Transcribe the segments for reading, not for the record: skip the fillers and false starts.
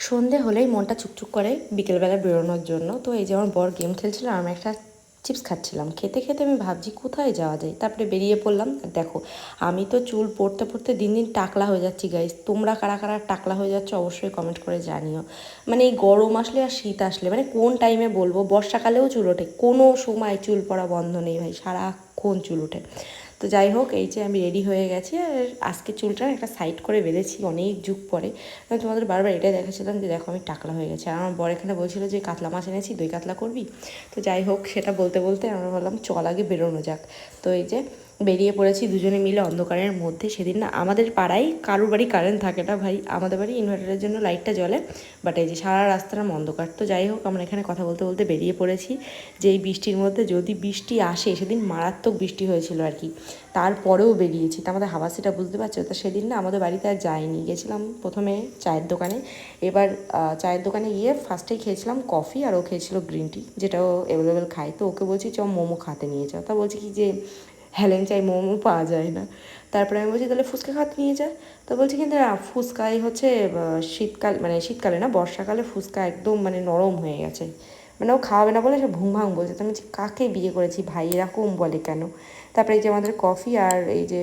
সন্ধে হলেই মনটা চুকচুক করে বিকেলবেলা বেরোনোর জন্য। তো এই যে আমার বর গেম খেলছিল আর আমি একটা চিপস খাচ্ছিলাম। খেতে খেতে আমি ভাবছি কোথায় যাওয়া যায়, তারপরে বেরিয়ে পড়লাম। আর দেখো, আমি তো চুল পড়তে পড়তে দিন দিন টাকলা হয়ে যাচ্ছি গাইস। তোমরা কারা কারা টাকলা হয়ে যাচ্ছ অবশ্যই কমেন্ট করে জানিও। মানে এই গরম আসলে আর শীত আসলে, মানে কোন টাইমে বলবো, বর্ষাকালেও চুল ওঠে, কোনো সময় চুল পড়া বন্ধ নেই ভাই, সারাক্ষণ চুল ওঠে। তো যাই হোক, এই যে আমি রেডি হয়ে গেছি আর আজকে চুলটা একটা সাইড করে বেঁধেছি অনেক যুগ পরে। আমি তোমাদের বারবার এটাই দেখাচ্ছিলাম যে দেখো আমি টাকলা হয়ে গেছি। আর আমার বর এখানে বলছিল যে কাতলা মাছ এনেছি, দই কাতলা করবি। তো যাই হোক, সেটা বলতে বলতে আমরা বললাম চল আগে বেরোনো যাক। তো এই যে বেরিয়ে পড়েছি দুজনে মিলে অন্ধকারের মধ্যে। সেদিন না আমাদের পাড়ায় কারোর বাড়ি কারেন্ট থাকে না ভাই, আমাদের বাড়ি ইনভার্টারের জন্য লাইটটা জ্বলে, বাট এই যে সারা রাস্তাটা অন্ধকার। তো যাই হোক, আমরা এখানে কথা বলতে বলতে বেরিয়ে পড়েছি যে এই বৃষ্টির মধ্যে যদি বৃষ্টি আসে, সেদিন মারাত্মক বৃষ্টি হয়েছিল আর কি, তারপরেও বেরিয়েছি। তা আমাদের হাওয়াসিটা বুঝতে পারছো। তো সেদিন না আমাদের বাড়িতে আর যাইনি, গেছিলাম প্রথমে চায়ের দোকানে। এবার চায়ের দোকানে গিয়ে ফার্স্টেই খেয়েছিলাম কফি, আর ও খেয়েছিল গ্রিন টি, যেটাও অ্যাভেলেবেল খায়। তো ওকে বলছি চ মোমো খাতে নিয়ে যাও। তা বলছি কি যে হেলেন চাই মোমো পাওয়া যায় না। তারপরে আমি বলছি তাহলে ফুচকা খাতে নিয়ে যা। তো বলছি কিন্তু না, ফুচকাই হচ্ছে শীতকাল, মানে শীতকালে না, বর্ষাকালে ফুচকা একদম মানে নরম হয়ে গেছে, মানে ও খাওয়াবে না বলে সে ভুং ভাং বলছে। তো আমি কাকে বিয়ে করেছি ভাই, এরকম বলে কেন। তারপরে এই যে আমাদের কফি আর এই যে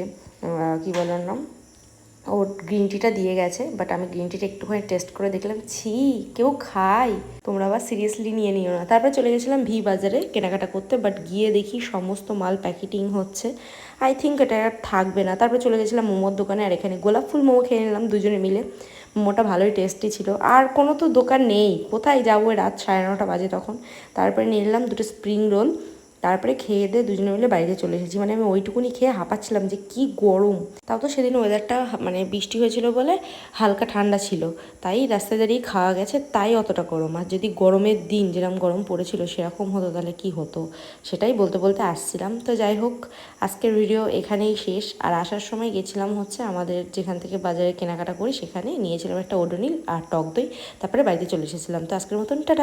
কী বলার নাম, ও গ্রিন টিটা দিয়ে গেছে। বাট আমি গ্রিন টিটা একটুখানি টেস্ট করে দেখলাম, ছি, কেউ খায়, তোমরা আবার সিরিয়াসলি নিয়ে নিও না। তারপরে চলে গেছিলাম ভি বাজারে কেনাকাটা করতে, বাট গিয়ে দেখি সমস্ত মাল প্যাকেটিং হচ্ছে, আই থিঙ্ক এটা আর থাকবে না। তারপরে চলে গেছিলাম মোমোর দোকানে, আর এখানে গোলাপ ফুল মোমো খেয়ে নিলাম দুজনে মিলে। মোমোটা ভালোই টেস্টি ছিল। আর কোনো তো দোকান নেই, কোথায় যাবো, রাত 9:30 বাজে তখন। তারপরে নিয়ে নিলাম দুটো স্প্রিং রোল। তারপরে খেয়ে দিয়ে দুজনে মিলে বাড়িতে চলে এসেছি। মানে আমি ওইটুকুনি খেয়ে হাঁপাচ্ছিলাম যে কি গরম। তাও তো সেদিন ওয়েদারটা মানে বৃষ্টি হয়েছিল বলে হালকা ঠান্ডা ছিল, তাই রাস্তায় দাঁড়িয়ে খাওয়া গেছে, তাই অতটা গরম। আর যদি গরমের দিন যেরকম গরম পড়েছিল সেরকম হতো তাহলে কি হতো, সেটাই বলতে বলতে আসছিলাম। তো যাই হোক, আজকের ভিডিও এখানেই শেষ। আর আসার সময় গেছিলাম হচ্ছে আমাদের যেখান থেকে বাজারে কেনাকাটা করি, সেখানে নিয়েছিলাম একটা ওডোনিল আর টক দই, তারপরে বাড়িতে চলে এসেছিলাম। তো আজকের মতন টাটা।